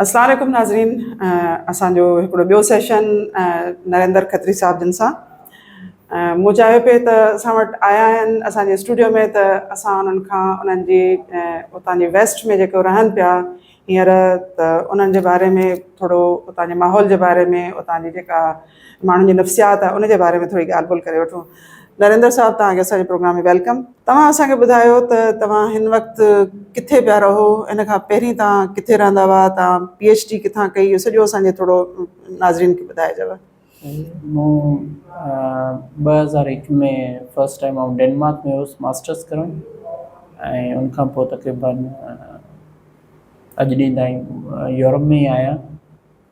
अस्सलाम वालेकुम नाज़रीन, असांजो हिकिड़ो ॿियो सेशन नरेंद्र खत्री साहब जिन सां मूं चाहियो पिए त असां वटि आया आहिनि असांजे स्टूडियो में, त असां उन्हनि खां उन्हनि जी उतां जे वेस्ट में जेको रहनि पिया हींअर, त उन्हनि जे बारे में थोरो उतां जे माहौल जे बारे में, उतां जी जेका माण्हुनि जी नफ़सियात आहे उन जे बारे में थोरी ॻाल्हि ॿोल करे वठूं। नरेंद्र साहब, तव्हांखे असांजे प्रोग्राम में वेलकम। तव्हां असांखे ॿुधायो त तव्हां हिन वक़्तु किथे पिया रहो, इन खां पहिरीं तव्हां किथे रहंदा हुआ, तव्हां PhD किथां कई, इहो सॼो असांजे थोरो नाज़रीन खे ॿुधाइजो। मूं 2001 में फर्स्ट टाइम आउं डेनमार्क में हुयुसि मास्टर्स करण, ऐं उनखां पोइ तक़रीबन अॼु ॾींहुं ताईं यूरोप में ई आहियां।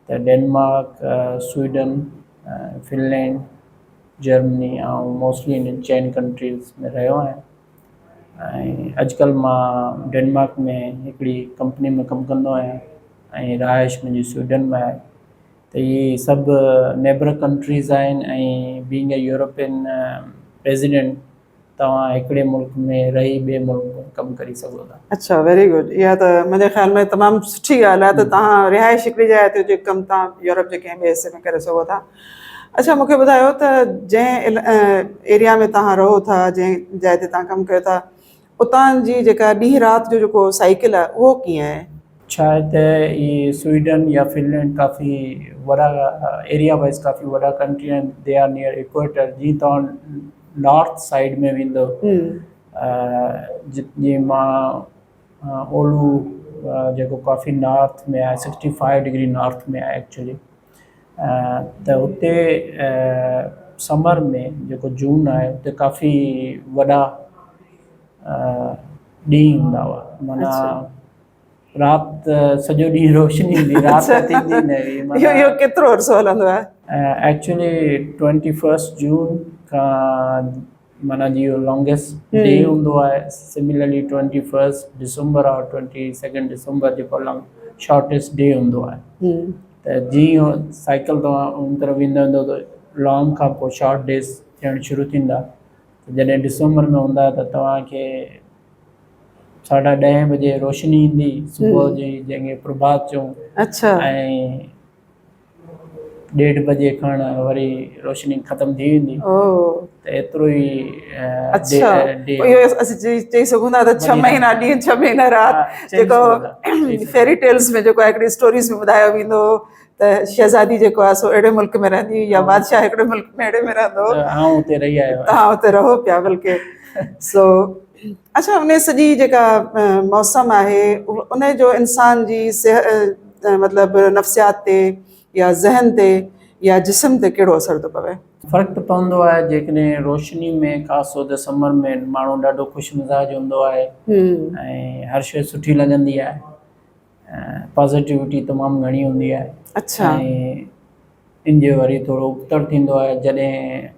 त डेनमार्क, स्वीडन, फिनलैंड, जर्मनी ऐं मोस्टली इन चइनि कंट्रीज़ में रहियो आहियां। ऐं अॼुकल्ह मां डेनमार्क में हिकिड़ी कंपनी में कमु कंदो आहियां ऐं रहाइश मुंहिंजी स्वीडन में आहे। त इहे सभु नेबर कंट्रीज़ आहिनि ऐं बीइंग ए यूरोपियन रेजिडेंट तव्हां हिकिड़े मुल्क में रही ॿिए मुल्क में कमु करे सघो था। अच्छा, वेरी गुड। इहा त मुंहिंजे ख़्याल में तमामु सुठी ॻाल्हि आहे त तव्हां रिहाइश हिकिड़ी जाइ ते हुजे, कमु तव्हां यूरोप जे कंहिं ॿिए हिसे में करे सघो था। अच्छा, मूंखे ॿुधायो त जंहिं एरिया में तव्हां रहो था, जंहिं जाइ ते तव्हां कमु कयो था, उतां जी जेका ॾींहुं राति जो जेको साइकिल आहे उहो कीअं आहे? छा आहे त इहे स्वीडन या फिनलैंड काफ़ी वॾा एरिया वाइज़ काफ़ी वॾा कंट्री आहिनि। They are near equator. जीअं तव्हां नॉर्थ साइड में वेंदो, जीअं मां ओलू जेको काफ़ी नॉर्थ में आहे, 65 डिग्री नॉर्थ में आहे एक्चुअली, त हुते समर में जेको जून आहे उते काफ़ी वॾा ॾींहं हूंदा हुआ। माना राति सॼो ॾींहुं रोशनी हूंदी, राति थींदी न हुई। इहो केतिरो अर्सो हलंदो आहे? एक्चुअली 21 जून खां माना जीअं लॉन्गेस्ट डे हूंदो आहे। सिमिलरली 21 दिसंबर और 22 दिसंबर जेको शॉर्टेस्ट डे हूंदो आहे। त जीअं साइकिल तव्हां उन तरफ़ वेंदा वेंदो त लॉन्ग खां पोइ शॉर्ट डेज़ थियणु शुरू थींदा। जॾहिं दिसंबर में हूंदा त तव्हांखे 10:30 बजे रोशनी ईंदी सुबुह जी, जंहिंखे प्रभात चऊं। अच्छा। ऐं 1:30 बजे खण वरी रोशनी ख़तमु थी वेंदी। त एतिरो ई अच्छा, इहो असीं चई सघूं था त 6 महीना ॾींहं 6 महीना राति, जेको फेरी टेल्स में जेको हिकिड़ी स्टोरीज़ में ॿुधायो वेंदो त शहज़ादी जेको आहे सो अहिड़े मुल्क में रहंदी या बादशाह हिकिड़े मुल्क में अहिड़े में रहंदो। आउं हुते रही आहियो, तव्हां हुते रहो पिया बल्कि। सो अच्छा, उन सॼी जेका मौसम आहे उन जो इंसान जी मतिलबु नफ़सियात ते या ज़हन ते या जिस्म ते कहिड़ो असरु थो पवे? फ़र्क़ु त पवंदो आहे। जेकॾहिं रोशनी में ख़ासि तौर ते समर में माण्हू ॾाढो ख़ुशि मिज़ाज हूंदो आहे ऐं हर शइ सुठी लॻंदी आहे, पॉज़िटिविटी तमामु घणी हूंदी आहे। अच्छा। ऐं इन जो वरी थोरो उबतड़ थींदो आहे जॾहिं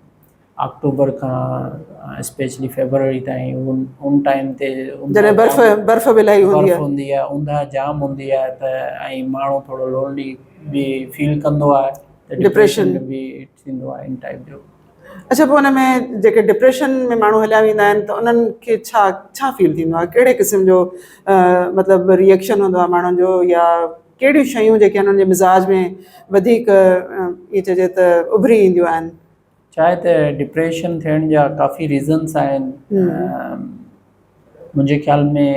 अक्टूबर खां स्पेशली फेबरवरी ताईं उन टाइम ते जॾहिं बर्फ़ बि इलाही हूंदी आहे, ऊंदहि जाम हूंदी आहे, त ऐं माण्हू थोरो लोनली बि फील कंदो आहे, त डिप्रेशन बि थींदो आहे इन टाइप जो। अच्छा, पोइ हुन में जेके डिप्रेशन में माण्हू हलिया वेंदा आहिनि त उन्हनि खे छा फील थींदो आहे? कहिड़े क़िस्म जो मतिलबु रिएक्शन हूंदो आहे माण्हुनि जो, या कहिड़ियूं शयूं जेके उन्हनि जे मिज़ाज में वधीक ईअं चइजे त उभरी ईंदियूं आहिनि? छा आहे त डिप्रेशन थियण जा काफ़ी रीज़न्स आहिनि। मुंहिंजे ख़्याल में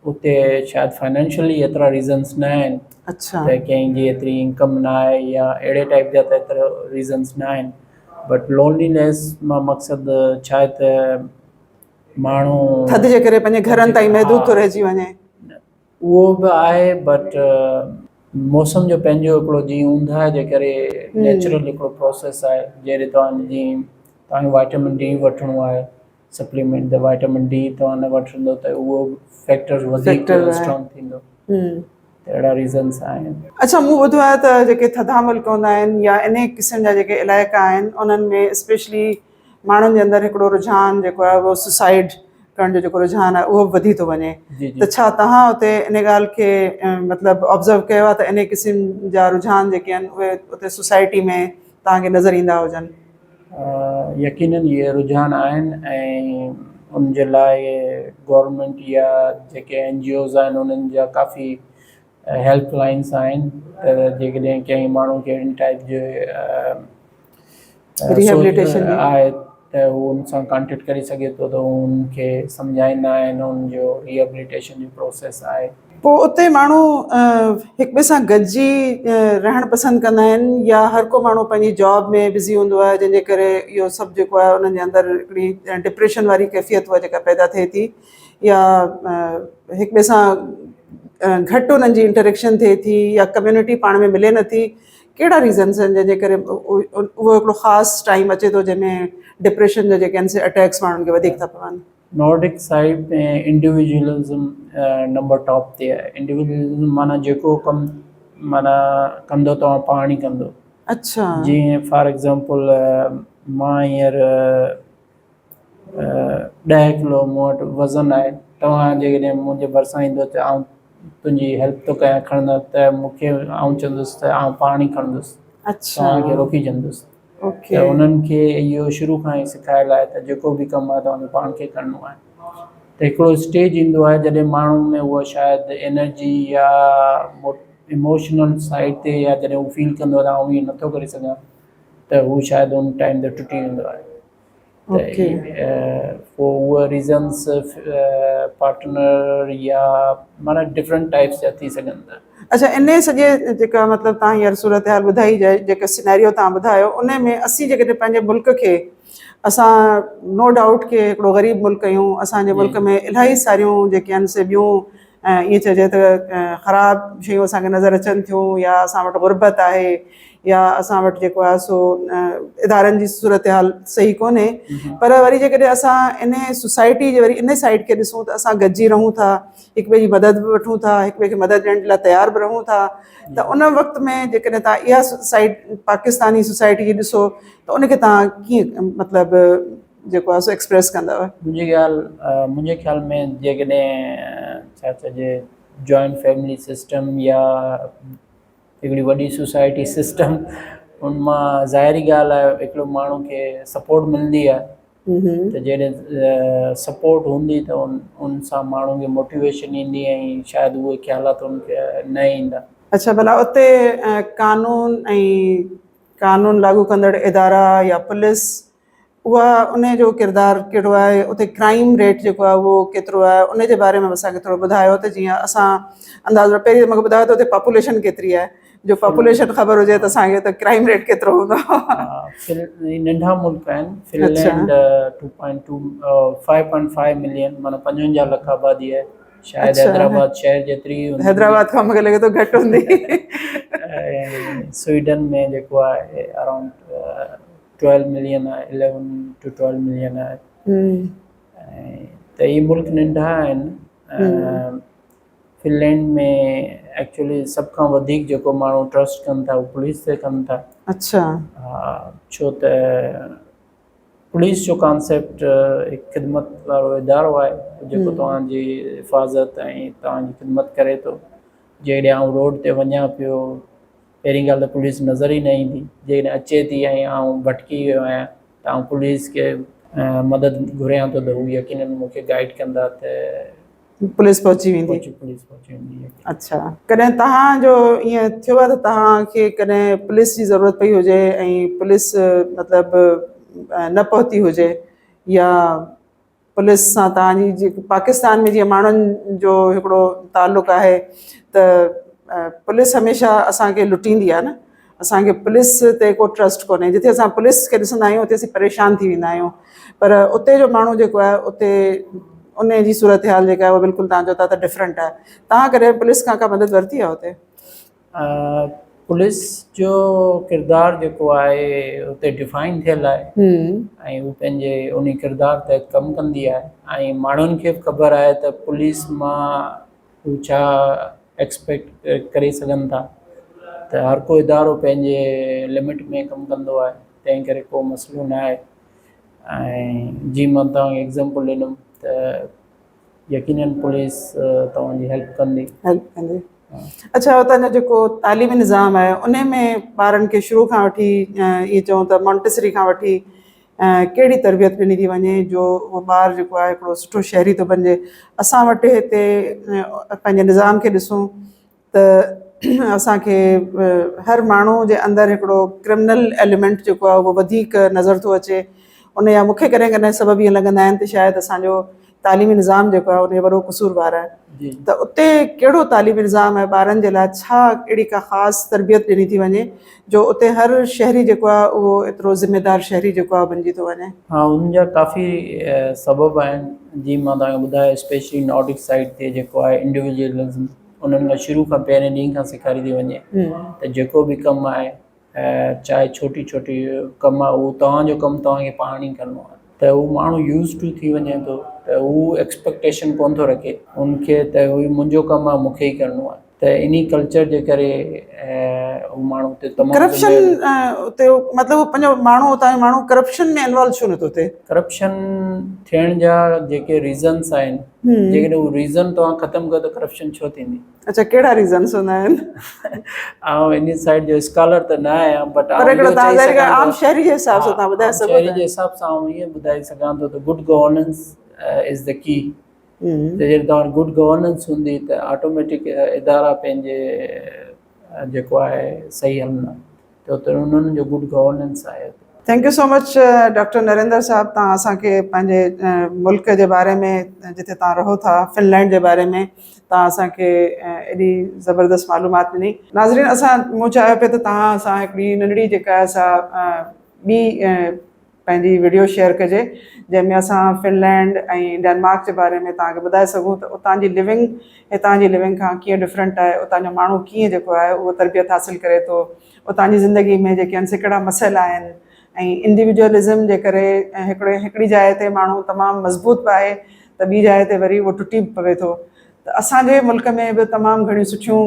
उते शायदि फाइनेंशियली एतिरा रीज़न्स न आहिनि। अच्छा। त कंहिंजी एतिरी इनकम न आहे या अहिड़े टाइप जा त एतिरा रीज़न्स न आहिनि। बट लोनलीनेस मां मक़सदु छा आहे त माण्हू थधि जे करे पंहिंजे घरनि ताईं महदूद थो रहिजी वञे, उहो बि आहे। बट मौसम जो पंहिंजो हिकिड़ो जीअं ऊंदहि जे करे नेचुरल हिकिड़ो प्रोसेस आहे। जहिड़े तव्हांखे वाइटामिन डी वठिणो आहे सप्लीमेंट, त वाइटामिन डी तव्हां न वठंदो त उहो फैक्टर वधीक स्ट्रॉन्ग थींदो। त अहिड़ा रीज़न्स आहिनि। अच्छा, मूं ॿुधो आहे त जेके थधा मुल्क हूंदा आहिनि या इन क़िस्म जा जेके इलाइक़ा आहिनि उन्हनि में स्पेशली माण्हुनि जे अंदरि हिकिड़ो रुझान जेको आहे उहो सुसाइड करण जो जेको रुझान आहे उहो वधी थो वञे। त छा तव्हां उते इन ॻाल्हि खे मतिलबु ऑब्ज़र्व कयो आहे त इन क़िस्म जा रुझान जेके आहिनि उहे उते सोसाइटी में तव्हांखे नज़र ईंदा हुजनि? यकीनन इहे रुझान आहिनि ऐं उन जे लाइ गवर्नमेंट या जेके NGOs आहिनि उन्हनि जा काफ़ी हेल्प लाइन्स आहिनि त जेकॾहिं कंहिं माण्हू खे अहिड़ी टाइप जो Rehabilitation जी। आहे त हू हुन सां कॉन्टेक्ट करे सघे थो त हुनखे सम्झाईंदा आहिनि हुनजो रिहेबिलिटेशन जो प्रोसेस आहे। पोइ उते माण्हू हिक ॿिए सां गॾिजी रहणु पसंदि कंदा आहिनि या हर को माण्हू पंहिंजी जॉब में बिज़ी हूंदो आहे जंहिंजे करे इहो सभु जेको आहे उन्हनि जे अंदरि हिकिड़ी डिप्रेशन वारी कैफ़ियत उहा जेका पैदा थिए थी या हिक ॿिए सां घटि उन्हनि जी इंटरेक्शन थिए थी या कम्यूनिटी पाण में मिले नथी। कहिड़ा रीज़न्स आहिनि जंहिंजे करे उहो हिकिड़ो ख़ासि टाइम अचे थो जंहिंमें डिप्रेशन जा जेके आहिनि से अटैक्स माण्हुनि खे वधीक था पवनि? नॉर्डिक साइड में इंडिविजुअलिज़म नंबर टॉप ते आहे। इंडिविजुअलिज़म माना जेको कमु माना कंदो तव्हां पाण ई कंदो। अच्छा। जीअं फॉर एग्ज़ाम्पल मां हींअर 10 किलो मूं वटि वज़न आहे, तव्हां जेकॾहिं मुंहिंजे भरिसां ईंदो त आउं तुंहिंजी हेल्प थो कयां खणंदा त मूंखे आउं चवंदुसि त आउं पाण ई खणंदुसि, तव्हांखे रोकी छॾंदुसि। त उन्हनि खे इहो शुरू खां ई सेखारियल आहे त जेको बि कमु आहे तव्हांखे पाण खे करिणो आहे। त हिकिड़ो स्टेज ईंदो आहे जॾहिं माण्हू में उहा शायदि एनर्जी या इमोशनल साइड ते या जॾहिं हू फील कंदो आहे त आउं ईअं नथो करे सघां त हू शायदि उन टाइम ते टुटी वेंदो आहे। पोइ उहे रीज़न्स पार्टनर या माना डिफरेंट टाइप्स जा थी सघनि था। अच्छा, इन सॼे जेका मतिलबु तव्हां हींअर सूरत हाल ॿुधाई जेका सिनेरियो तव्हां ॿुधायो उन में असीं जेकॾहिं पंहिंजे मुल्क खे असां नो डाउट के हिकिड़ो ग़रीब मुल्क आहियूं, असांजे मुल्क में इलाही सारियूं जेके आहिनि से ॿियूं ईअं चइजे त ख़राबु शयूं असांखे नज़र अचनि थियूं या असां वटि गुरबत आहे या असां वटि जेको आहे सो इदारनि जी सूरत हाल सही कोन्हे, पर वरी जेकॾहिं असां इन सोसाइटी जे वरी इन साइड खे ॾिसूं त असां गॾिजी रहूं था, हिक ॿिए जी मदद बि वठूं था, हिक ॿिए खे मदद ॾियण लाइ तयारु बि रहूं था। त उन वक़्त में जेकॾहिं तव्हां इहा साइड पाकिस्तानी सोसाइटी जी ॾिसो त उनखे तव्हां कीअं मतिलबु जेको आहे सो एक्सप्रेस कंदव? मुंहिंजे ख़्याल में जेकॾहिं छा चइजे जॉइंट फैमिली सिस्टम या हिकिड़ी वॾी सोसाइटी सिस्टम उन मां ज़ाहिरी ॻाल्हि आहे हिकिड़ो माण्हू खे सपोर्ट मिलंदी आहे त जॾहिं सपोर्ट हूंदी त उन सां माण्हू खे मोटिवेशन ईंदी ऐं शायदि उहे ख़्यालात उनखे न ईंदा। अच्छा, भला उते कानून लागू कंदड़ इदारा या पुलिस उहा उन जो किरदारु कहिड़ो आहे, उते क्राइम रेट जेको आहे उहो केतिरो आहे, उन जे बारे में असांखे थोरो ॿुधायो त जीअं असां अंदाज़ो पहिरीं मूंखे ॿुधायो त उते पॉपुलेशन केतिरी आहे, जो पॉपुलेशन ख़बर हुजे त असांखे त क्राइम रेट केतिरो हूंदो? नंढा मुल्क आहिनि, फिनलैंड 5.5 मिलियन माना 55 लख आबादी आहे, शायदि हैदराबाद शहर जेतिरी हूंदी, हैदराबाद खां मूंखे लॻे थो घटि हूंदी। स्वीडन में जेको आहे अराउंड 12 मिलियन आहे, 11 to 12 मिलियन आहे। त इहे मुल्क नंढा आहिनि। फिनलैंड में एक्चुअली सभ खां वधीक जेको माण्हू ट्रस्ट कनि था उहो पुलिस ते कनि था। अच्छा। छो त पुलिस जो कॉन्सेप्ट हिकु ख़िदमत वारो इदारो आहे जेको तव्हांजी हिफ़ाज़त ऐं तव्हांजी ख़िदमत करे थो। जेकॾहिं आउं रोड ते वञा पियो, पहिरीं ॻाल्हि त पुलिस नज़र ई न ईंदी, जेकॾहिं अचे थी ऐं आउं भटकी वियो आहियां त आउं पुलिस खे मदद घुरियां थो त हू यकीनन मूंखे गाइड कंदा त पुलिस पहुची वेंदी। अच्छा, कॾहिं तव्हांजो ईअं थियो आहे त तव्हांखे कॾहिं पुलिस जी ज़रूरत पई हुजे ऐं पुलिस मतिलबु न पहुती हुजे या पुलिस सां तव्हांजी जेकी पाकिस्तान में जीअं माण्हुनि जो हिकिड़ो तालुक़ु आहे त पुलिस हमेशह असांखे लुटींदी आहे न, असांखे पुलिस ते को ट्रस्ट कोन्हे, जिथे असां पुलिस खे ॾिसंदा आहियूं उते असीं परेशान थी वेंदा आहियूं, पर उते जो माण्हू जेको आहे उते उन जी सूरत हाल जेका आहे उहा बिल्कुलु तव्हां चओ था त डिफरेंट आहे। तव्हां कॾहिं पुलिस खां का मदद वरिती आहे उते? पुलिस जो किरदारु जेको आहे उते डिफाइन थियल आहे ऐं हू पंहिंजे उन किरदार तहत कमु कंदी आहे ऐं माण्हुनि खे बि ख़बर आहे त पुलिस मां हू छा एक्सपेक्ट करे सघनि था, त हर को इदारो पंहिंजे लिमिट में कमु कंदो आहे, तंहिं करे को मसइलो न आहे। ऐं जीअं मां तव्हांखे एग्ज़ाम्पल ॾिनमि त यकीनन पुलिस तव्हांजी हेल्प कंदी। अच्छा, उतां जो जेको तालीमी निज़ाम आहे उन में ॿारनि खे शुरू खां वठी ईअं चऊं त मॉन्टेसरी खां वठी कहिड़ी तरबियत ॾिनी थी वञे जो उहो ॿारु जेको आहे हिकिड़ो सुठो शहरी थो बणिजे? असां वटि हिते पंहिंजे निज़ाम खे ॾिसूं त असांखे हर माण्हू जे अंदरि हिकिड़ो क्रिमिनल एलिमेंट जेको आहे उहो वधीक नज़र थो अचे। उन जा मूंखे कॾहिं कॾहिं सबब ईअं लॻंदा आहिनि त शायदि असांजो तालीमी निज़ाम जेको आहे उन जो वॾो क़सूरवार आहे। त उते कहिड़ो तालीमी निज़ाम आहे ॿारनि जे लाइ, छा अहिड़ी का ख़ासि तरबियत ॾिनी थी वञे जो उते हर शहरी जेको आहे उहो एतिरो ज़िम्मेदार शहरी जेको आहे बणिजी थो वञे? हाँ, उनजा काफ़ी सबब आहिनि। जीअं मां तव्हांखे ॿुधायो, स्पेशली नॉर्डिक साइड ते जेको आहे इंडिविजुअलिज़म उन्हनि खां शुरू खां पहिरें ॾींहं खां सेखारी थी वञे त जेको बि कमु आहे, चाहे छोटी छोटी कमु आहे, उहो तव्हांजो कमु तव्हांखे पाण ई करिणो आहे। त उहो माण्हू यूज़ टू थी वञे थो त उहो एक्सपेक्टेशन कोन थो रखे उनखे त उहो मुंहिंजो कमु आहे, मूंखे ई करिणो आहे। त इन कल्चर जे करे उहो माण्हू उते तमामु करप्शन उते मतिलबु पंहिंजो माण्हू उतां जो माण्हू करप्शन में इन्वॉल्व छो नथो थिए? करप्शन थियण जा जेके रीज़न्स आहिनि, जेकॾहिं उहो रीज़न तव्हां ख़तमु कयो त करप्शन छो थींदी? अच्छा, कहिड़ा रीज़न्स हूंदा आहिनि? आउं इन साइड जो स्कॉलर त न आहियां, बट आम शहरी जे हिसाब सां तव्हां ॿुधाए सघो? शहरी जे हिसाब सां आउं ईअं ॿुधाए सघां थो त good governance is the key. त जॾहिं तव्हां गुड गवर्नेंस हूंदी त ऑटोमेटिक इदारा पंहिंजे जेको आहे सही हलंदा। त उते उन्हनि जो गुड गवर्नेंस आहे। Thank you so much doctor Narendra साहब, तव्हां असांखे पंहिंजे मुल्क जे बारे में, जिते तव्हां रहो था, फिनलैंड जे बारे में तव्हां असांखे एॾी ज़बरदस्त मालूमात ॾिनी। नाज़रीन, मूं चाहियो पियो त तव्हां सां हिकिड़ी नंढड़ी जेका असां ॿी पंहिंजी वीडियो शेयर कजे जंहिंमें असां फिनलैंड ऐं डेनमार्क जे बारे में तव्हांखे ॿुधाए सघूं त उतां जी लिविंग हितां जी लिविंग खां कीअं डिफरेंट आहे, उतां जो माण्हू कीअं जेको आहे उहो तरबियत हासिलु करे थो, उतां जी ज़िंदगी में जेके आहिनि से कहिड़ा मसइला आहिनि, ऐं इंडिविजुअलिज़म जे करे हिकिड़ी जाइ ते माण्हू तमामु मज़बूत बि आहे त ॿी जाइ ते वरी उहो टुटी बि पवे थो। त असांजे मुल्क में बि तमामु घणियूं सुठियूं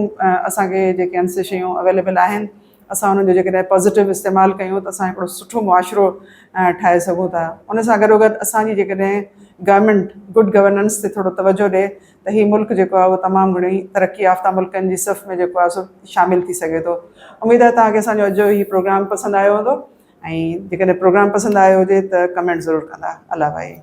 असांखे जेके आहिनि से शयूं अवेलेबल आहिनि। असां उन्हनि जो जेकॾहिं पॉज़िटिव इस्तेमालु कयूं त असां हिकिड़ो सुठो मुआशिरो ठाहे सघूं था। उन सां गॾोगॾु असांजी जेकॾहिं गवर्नमेंट गुड गवर्नेंस ते थोरो तवजो ॾिए त हीउ मुल्क जेको आहे उहो तमामु घणी तरक़ी याफ़्ता मुल्कनि जी सफ़ में जेको आहे सो शामिलु थी सघे थो। उमेद आहे तव्हांखे असांजो अॼु जो हीउ प्रोग्राम पसंदि आयो हूंदो, ऐं जेकॾहिं प्रोग्राम पसंदि आयो हुजे त कमेंट ज़रूरु कंदा। अला भाई।